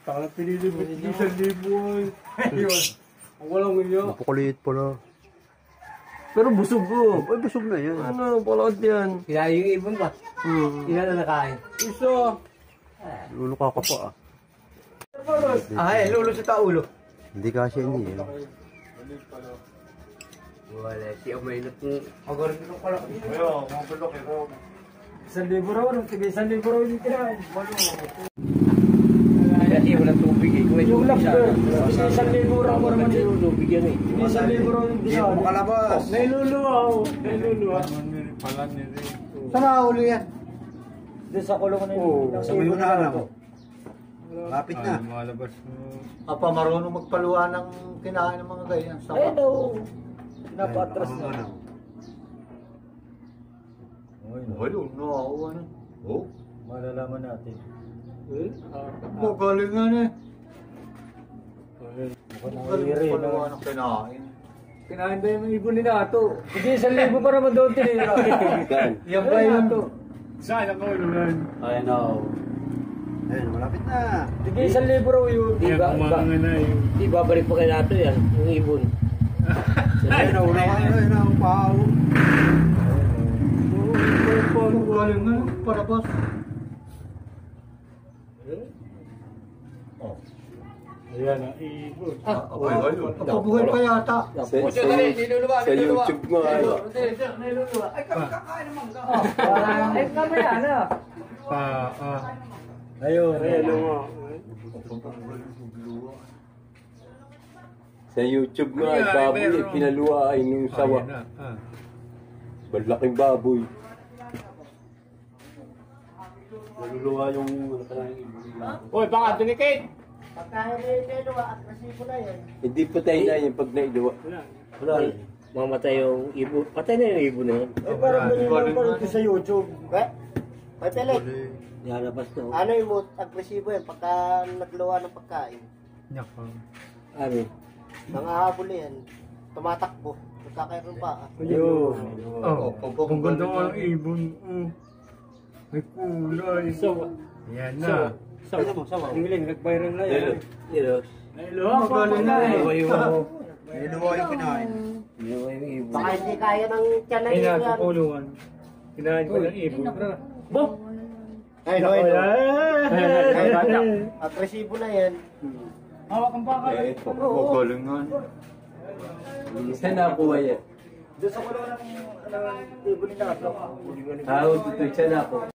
Taka na pinili mo 1,000 ay. Ayun. Ang walang milyo. Napakuliit pala. Pero busog ko. Ay, busog na yan. Ano, palakad yan. Kinain yung ibon ba? Ilan na nakain? Isa. Luluka ka pa ah. Ay, lulo sa taulo. Hindi kasi hindi eh. Wala, siya may natong... Agarin ko pala. Ayaw, mga bulok ito. 1,000 raw, tigay 1,000 raw yung kinain. Kasi walang tubig eh. Yung lap ko, 1,000 raw mo naman yun. Tubig yan eh. 1,000 raw yung kinain. Makalabas. Nailuluwa. Nailuluwa. Saan nakahuli yan? Doon sa kulungan na yun. Sa may unahan mo. Lapit na. Malabas mo. Apa marunong magpaluwa ng kinain ng mga ganyan. Ayun daw. Pinapatras na. Ay, ano? Oh, Malalaman natin. magaling nga na eh. Mukhang Magaling nangyari, magpaluwa no? ng kinain. Kinain ba yung ibon ni Nato? Hindi, 1,000 pa naman doon tinira. Yan ba yun to? Saan ang kulungan? I know. Ayun, malapit na. Sige, 1,000 raw yun. Yan, kumanga na yun. Di babalik pa kay nato yan, yung ibon. Ayun, nauna ka na. Ayun, ang pao. Magaling nga, parabas. Ayan ang ibon. Napabuhay pa yata. Sa YouTube nga. Ay, kamaya na. Ayun. Ayun mo. Sa YouTube nga, baboy, pinaluwa ay nung sawa. Malaking baboy. Naluluwa yung Uy, baka tunikit! Hindi patay na yung pag nailuwa. Wala. Mamatay yung ibon. Patay na yung ibon na yan. Ay, parang ganyan lang sa YouTube. Patelek, Lalabas na. ano yung agresibo yan pagka nagluwa ng pagkain? Nako. Ano? Nangahabol yan, tumatakbo, nagkakaroon pa. Ayun. Oh, ang ganda nga ng ibon. May kulay. Yan na. Tingling, nag-viral na yan. Yes. Magaling na eh. Niluwa yung kinain. Niluwa yung ibon. Baka hindi kaya ng tiyan na Ay, yun nasa yan. kulungan. Kinain ko ng ibon. Ay, no, no. Agresibo na yan. Hawak ang baka. Magaling nga. Saan nakuha yan? Doon sa kulungan ng ibon ni Nato. Tao, dito siya na ako.